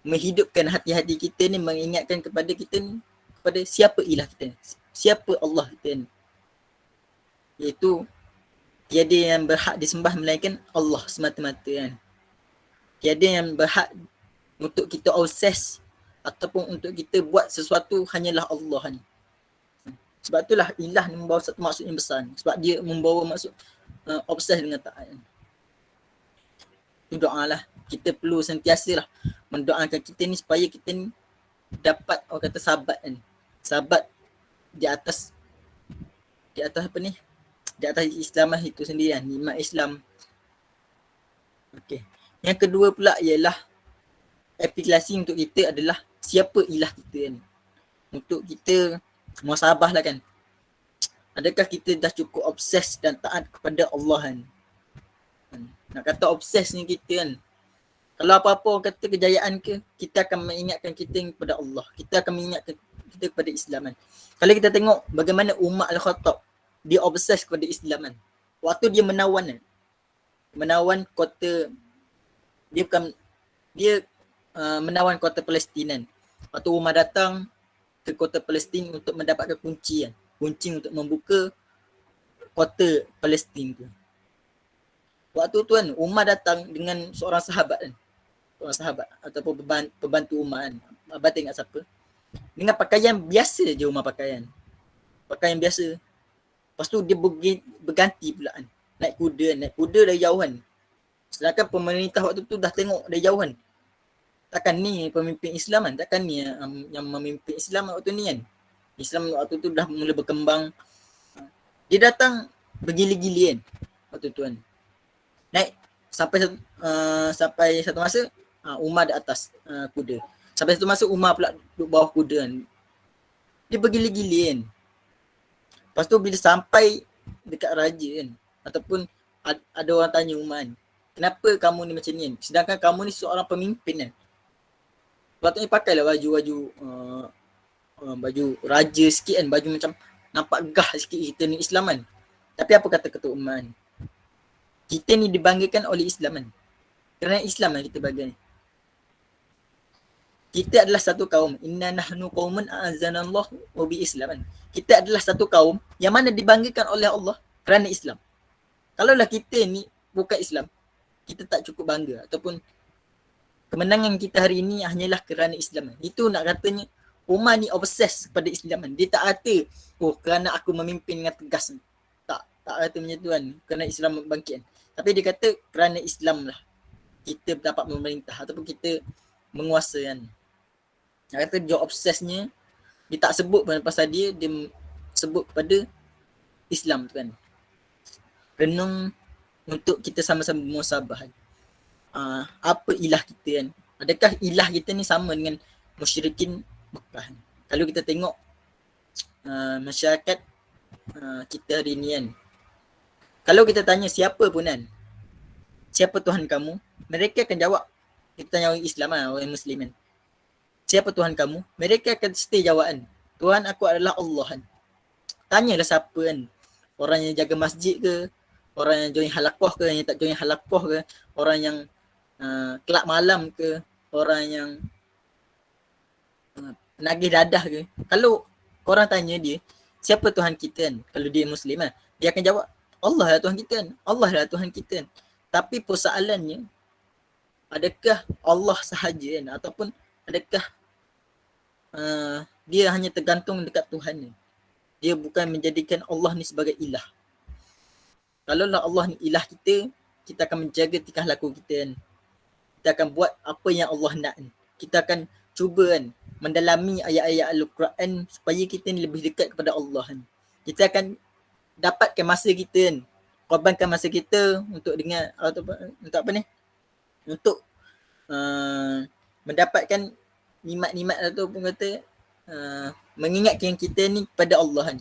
menghidupkan hati-hati kita ni, mengingatkan kepada kita ni, kepada siapa ilah kita, siapa Allah kita iaitu tiada yang berhak disembah melainkan Allah semata-mata Tiada yang berhak untuk kita obses ataupun untuk kita buat sesuatu, hanyalah Allah Sebab itulah ilah ni membawa satu maksud yang besar sebab dia membawa maksud obses dengan taat Itu doalah. Kita perlu sentiasa lah mendoakan kita ni supaya kita ni dapat orang kata sabat Sabat di atas apa ni? Di atas Islam itu sendiri nikmat Islam. Okey. Yang kedua pula ialah aplikasi untuk kita adalah siapa ilah kita Untuk kita muhasabah lah Adakah kita dah cukup obses dan taat kepada Allah Nak kata obses ni kita kalau apa-apa orang kata kejayaan ke, kita akan mengingatkan kita kepada Allah. Kita akan mengingatkan kita kepada Islam Kalau kita tengok bagaimana Umar Al-Khattab, dia obses kepada Islam Waktu dia menawan kota, dia menawan kota Palestin Waktu Umar datang ke kota Palestin untuk mendapatkan kunci untuk membuka kota Palestin tu. Waktu tu Umar datang dengan seorang sahabat ataupun pembantu Umar Abang tengok siapa. Dengan pakaian biasa je Umar pakaian biasa. Lepas tu dia berganti pula naik kuda dari jauh Sedangkan pemerintah waktu tu dah tengok dari jauh takkan ni pemimpin Islam takkan ni yang memimpin Islam waktu ni Islam waktu tu dah mula berkembang. Dia datang bergili-gili waktu tu naik sampai satu masa Umar di atas kuda. Sampai satu masa Umar pula duduk bawah kuda Dia bergili-gili Lepas tu bila sampai dekat raja ataupun ada orang tanya Umar, kenapa kamu ni macam ni sedangkan kamu ni seorang pemimpin Patutnya pakailah baju baju raja sikit kan, baju macam nampak gah sikit kita ni Islam kan. Tapi apa kata Ketua Umar ni? Kita ni dibanggakan oleh Islam kan. Kerana Islam yang kita bangga ni. Kita adalah satu kaum. Inna nahnu qaumun a'azzanallah wa bi Islam kan. Kita adalah satu kaum yang mana dibanggakan oleh Allah kerana Islam. Kalaulah kita ni bukan Islam, kita tak cukup bangga ataupun kemenangan kita hari ini hanyalah kerana Islam. Itu nak katanya Umar ni obses kepada Islam. Dia tak kata, oh kerana aku memimpin dengan tegas. Tak kata macam tu kan, kerana Islam bangkit. Tapi dia kata kerana Islam lah kita dapat memerintah ataupun kita menguasa kan. Dia kata dia obsesnya, dia tak sebut pasal dia sebut kepada Islam tu kan. Renung untuk kita sama-sama bermuasabah. Apa ilah kita kan? Adakah ilah kita ni sama dengan musyrikin Mekah? Kalau kita tengok masyarakat kita hari ni kan, kalau kita tanya siapa pun kan, siapa Tuhan kamu? Mereka akan jawab, kita tanya orang Islam lah, orang Muslim kan, siapa Tuhan kamu? Mereka akan stay jawab kan, Tuhan aku adalah Allah kan. Tanyalah siapa kan, orang yang jaga masjid ke, orang yang join halakoh ke, yang tak join halakoh ke, orang yang kelab malam ke, orang yang nagih dadah ke. Kalau korang tanya dia, siapa Tuhan kita kan? Kalau dia Muslim kan, dia akan jawab, Allah lah Tuhan kita kan. Allah lah Tuhan kita kan. Tapi persoalannya, adakah Allah sahaja kan? Ataupun adakah dia hanya tergantung dekat Tuhan ni? Dia bukan menjadikan Allah ni sebagai ilah. Kalaulah Allah ni ilah kita, kita akan menjaga tingkah laku kita kan. Kita akan buat apa yang Allah nak kan. Kita akan cuba kan mendalami ayat-ayat Al-Quran supaya kita ni lebih dekat kepada Allah kan. Kita akan dapatkan masa kita kan, korbankan masa kita untuk dengar untuk apa ni? Untuk mendapatkan nikmat-nikmat ataupun kata mengingatkan kita ni kepada Allah kan.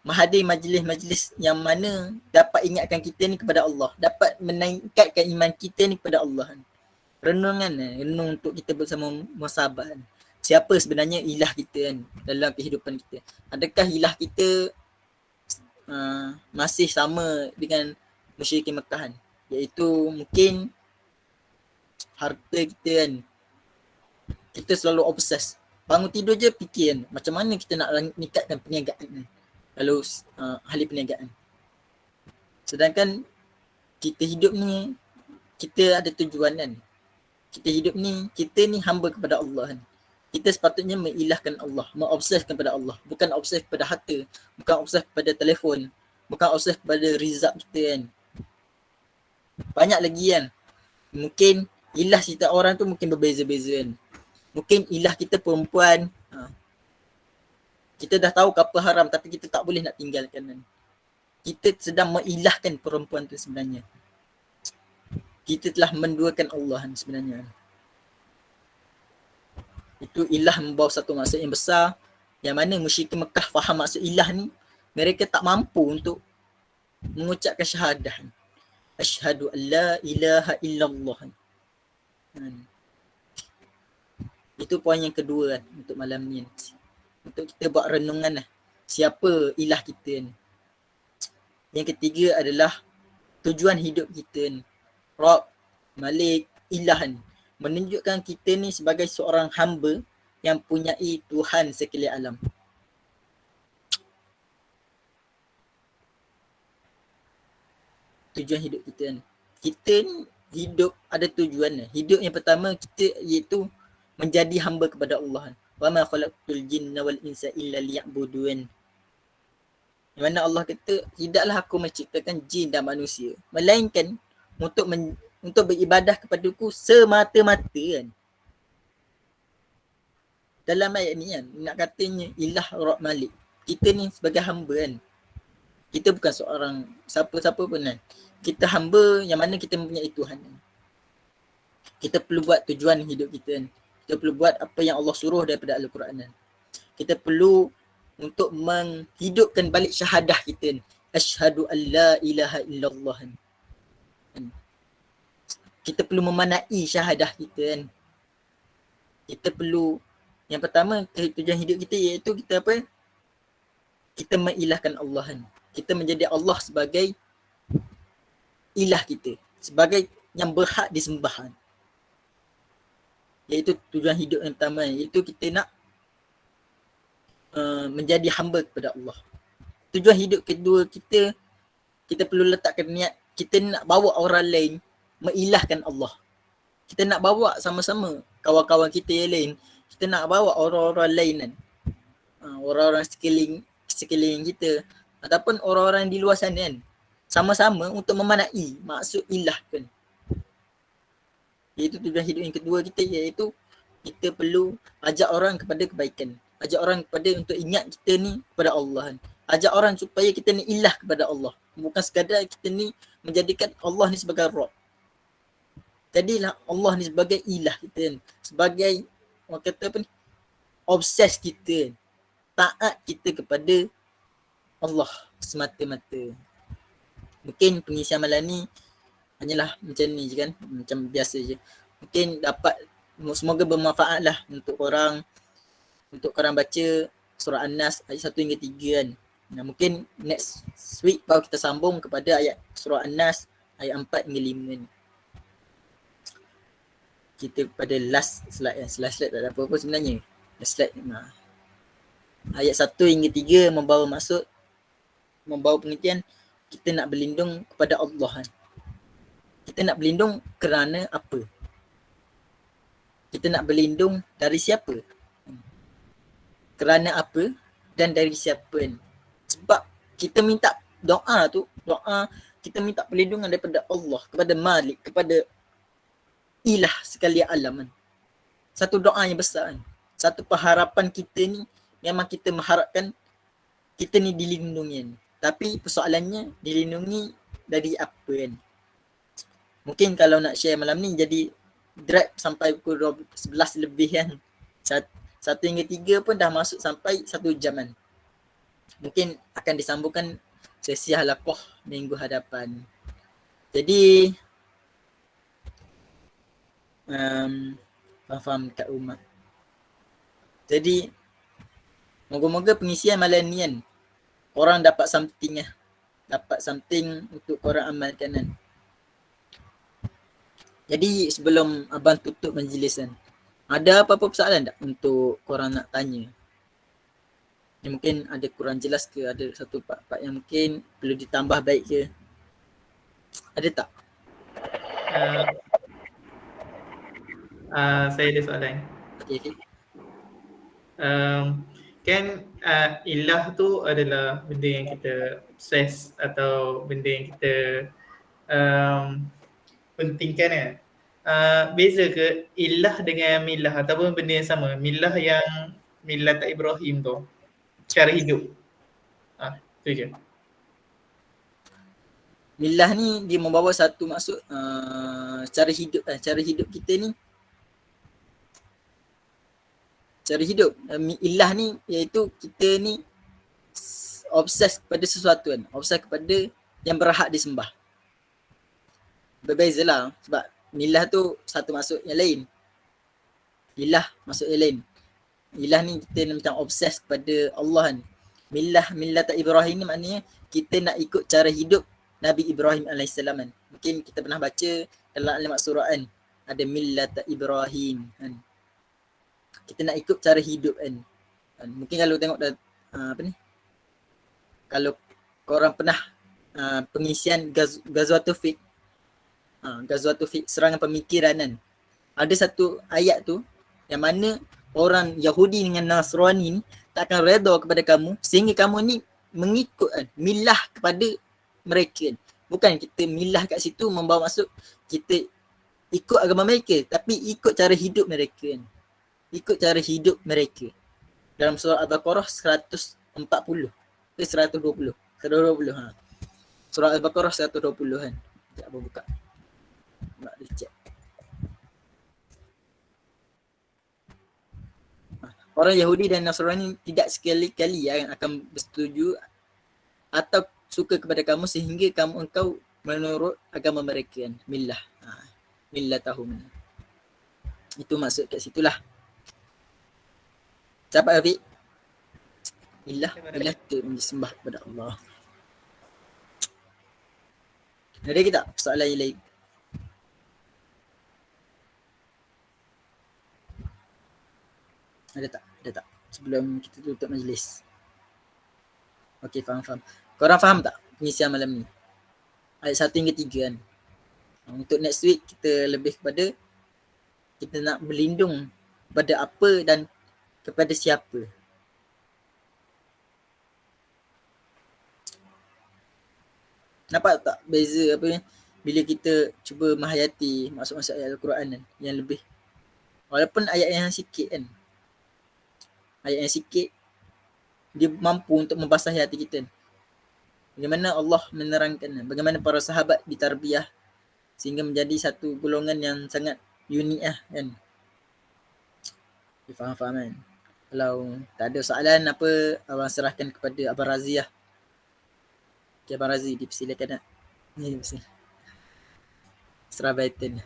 Menghadiri majlis-majlis yang mana dapat ingatkan kita ni kepada Allah, dapat meningkatkan iman kita ni kepada Allah kan. Renungan renung untuk kita bersama muasabah kan. Siapa sebenarnya ilah kita kan dalam kehidupan kita? Adakah ilah kita masih sama dengan musyrikin Mekah kan? Iaitu mungkin harta kita kan. Kita selalu obses. Bangun tidur je fikir kan, macam mana kita nak meningkatkan perniagaan kan. Kalau ahli perniagaan. Sedangkan kita hidup ni, kita ada tujuan kan. Kita hidup ni, kita ni hamba kepada Allah kan. Kita sepatutnya mengilahkan Allah, mengobseskan kepada Allah. Bukan obses kepada harta, bukan obses kepada telefon, bukan obses kepada rizak kita kan. Banyak lagi kan. Mungkin ilah setiap orang tu mungkin berbeza-beza kan. Mungkin ilah kita perempuan, kita dah tahu apa haram tapi kita tak boleh nak tinggalkan kan. Kita sedang mengilahkan perempuan tu sebenarnya. Kita telah menduakan Allah kan sebenarnya. Itu ilah membawa satu maksud yang besar, yang mana musyrikin Mekah faham maksud ilah ni, mereka tak mampu untuk mengucapkan syahadah. Asyhadu an la ilaha illallah. Itu poin yang kedua kan untuk malam ni. Untuk kita buat renungan lah. Siapa ilah kita ni. Yang ketiga adalah tujuan hidup kita ni. Rabb, Malik, Ilah ni. Menunjukkan kita ni sebagai seorang hamba yang punyai Tuhan sekalian alam. Tujuan hidup kita ni. Kita ni hidup ada tujuan. Hidup yang pertama kita iaitu menjadi hamba kepada Allah. Wa ma khalaqtul jinna wal insa illa liya'budun. Di mana Allah kata, tidaklah aku menciptakan jin dan manusia melainkan untuk beribadah kepadaku semata-mata kan. Dalam ayat ni kan, nak katanya ilah Rabb Malik. Kita ni sebagai hamba kan. Kita bukan seorang siapa-siapa pun kan. Kita hamba yang mana kita mempunyai Tuhan kan. Kita perlu buat tujuan hidup kita kan. Kita perlu buat apa yang Allah suruh daripada Al-Quran kan. Kita perlu untuk menghidupkan balik syahadah kita kan. Asyhadu an la ilaha illallah kan. Kita perlu memanai syahadah kita kan. kita perlu, yang pertama tujuan hidup kita iaitu kita apa? Kita mengilahkan Allah kan. Kita menjadi Allah sebagai ilah kita, sebagai yang berhak disembah kan. Iaitu tujuan hidup yang pertama, iaitu kita nak menjadi hamba kepada Allah. Tujuan hidup kedua kita perlu letakkan niat, kita nak bawa orang lain mengilahkan Allah. Kita nak bawa sama-sama kawan-kawan kita yang lain, kita nak bawa orang-orang lain kan. Orang-orang sekeliling kita ataupun orang-orang di luar sana kan, sama-sama untuk memanai maksud ilah kan. Iaitu tujuan hidup yang kedua kita, iaitu kita perlu ajak orang kepada kebaikan, ajak orang kepada untuk ingat kita ni kepada Allah kan. Ajak orang supaya kita ni ilah kepada Allah, bukan sekadar kita ni menjadikan Allah ni sebagai Rabb. Jadilah Allah ni sebagai ilah kita kan, sebagai orang kata apa ni, obses kita kan, taat kita kepada Allah semata-mata. Mungkin pengisian malam ni hanyalah macam ni je kan, macam biasa je. Mungkin dapat, semoga bermanfaat lah untuk korang baca surah An-Nas ayat 1 hingga 3 kan. Nah, mungkin next week baru kita sambung kepada ayat surah An-Nas ayat 4 hingga 5 ni. Kita pada last slide kan. Last slide tak ada apa-apa sebenarnya. Last slide ayat 1 hingga 3 membawa pengertian kita nak berlindung kepada Allah kan. Kita nak berlindung kerana apa? Kita nak berlindung dari siapa? Kerana apa dan dari siapa kan? Sebab kita minta doa kita minta perlindungan daripada Allah, kepada Malik, kepada ilah sekalian alam kan. Satu doa yang besar kan. Satu pengharapan kita ni, memang kita mengharapkan kita ni dilindungi kan. Tapi persoalannya dilindungi dari apa kan. Mungkin kalau nak share malam ni jadi drag sampai pukul 11 lebih kan. 1 hingga 3 pun dah masuk sampai 1 jam kan. Mungkin akan disambungkan sesi halaqah minggu hadapan. Jadi faham kat rumah. Jadi moga-moga pengisian malam ni kan, korang dapat something lah. Dapat something untuk korang amalkan kan. Jadi sebelum abang tutup majlis kan, ada apa-apa persoalan tak untuk korang nak tanya? Yang mungkin ada kurang jelas ke, ada satu part-part yang mungkin perlu ditambah baik ke? Ada tak? Saya ada soalan. Okay. Kan ilah tu adalah benda yang kita obses atau benda yang kita pentingkan kan. Beza ke ilah dengan milah ataupun benda yang sama? Milah yang Millat Ibrahim tu, cara hidup. Itu je. Milah ni dia membawa satu maksud cara hidup kita ni. Cara hidup ilah ni iaitu kita ni obses kepada sesuatu kan, obses kepada yang berhak disembah. Berbezalah sebab milah tu satu maksud yang lain, ilah maksud yang lain. Ilah ni kita ni macam obses kepada Allah kan. Millat Ibrahim ni maknanya kita nak ikut cara hidup Nabi Ibrahim AS kan. Mungkin kita pernah baca dalam alamat surah kan, ada millat Ibrahim kan. Kita nak ikut cara hidup kan. Mungkin kalau tengok kalau korang pernah pengisian Ghazwatul Fiqh, serangan pemikiran kan, ada satu ayat tu yang mana orang Yahudi dengan Nasrani ni tak akan redha kepada kamu sehingga kamu ni mengikut kan, milah kepada mereka kan. Bukan kita milah kat situ membawa maksud kita ikut agama mereka, tapi ikut cara hidup mereka kan. Ikut cara hidup mereka. Dalam surah Al-Baqarah 140 ke 120. 120 Surah Al-Baqarah 120 kan. Sekejap abang buka. Nak dia check. Orang Yahudi dan Nasrani tidak sekali-kali yang akan bersetuju atau suka kepada kamu sehingga engkau menurut agama mereka kan. Millah. Millah tahum. Itu maksud kat situlah. Siapa Afiq? Billah kita disembah kepada Allah. Ada ke tak soalan yang lain? Ada tak? Ada tak? Sebelum kita tutup majlis. Okey, faham. Korang faham tak pengisian malam ni? Ayat 1 hingga 3 kan. Untuk next week kita lebih kepada kita nak berlindung pada apa dan kepada siapa. Nampak tak beza apa ni? Bila kita cuba menghayati maksud-maksud ayat Al-Quran kan, yang lebih. Walaupun ayat yang sikit kan. Ayat yang sikit dia mampu untuk membasahi hati kita. Bagaimana Allah menerangkan, bagaimana para sahabat ditarbiyah sehingga menjadi satu golongan yang sangat unik kan. Faham kan? Kalau tak ada soalan apa, abang serahkan kepada Abang Razi lah. Okay, Abang Razi dipersilakan nak. Ni serah batin.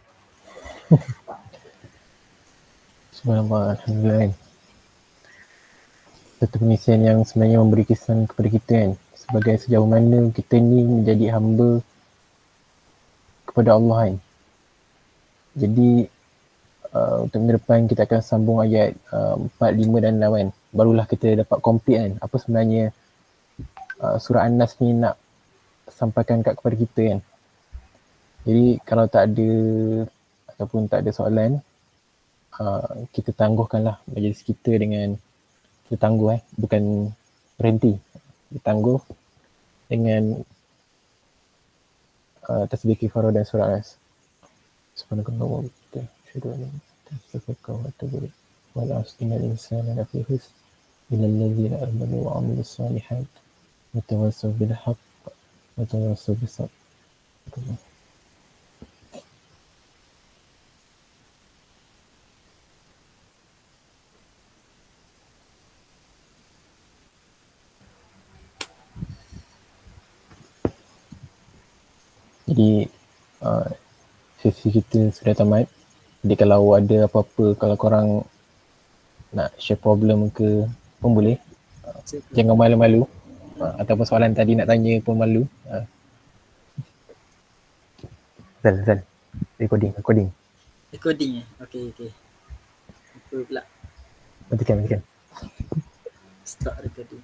Subhanallah, Alhamdulillah kan. Satu pengisian yang sebenarnya memberi kesan kepada kita kan. Sebagai sejauh mana kita ni menjadi hamba kepada Allah kan. Jadi untuk minggu depan kita akan sambung ayat 4, 5 dan 6 kan. Barulah kita dapat complete kan. Apa sebenarnya surah An-Nas ni nak sampaikan kepada kita kan. Jadi kalau tak ada ataupun tak ada soalan, kita tangguhkanlah majlis kita dengan kita tangguh bukan berhenti. Kita tangguh dengan tasbih kifarah dan surah An-Nas. Subhanallah wa bihamdihi asyhadu an la ilaha illa anta wa atubu ilaik. Wal 'asri innal insana lafi khusr illa allazina amanu wa 'amilus solihat wa tawassaw bil haqq wa tawassaw bis sabr. Jadi sesi kita sudah tamat. Jadi kalau ada apa-apa, kalau korang nak share problem ke pun boleh. Jangan malu-malu. Ataupun soalan tadi nak tanya pun malu. Zal. Recording. Recording Okey. Apa pula? Matikan. Start recording.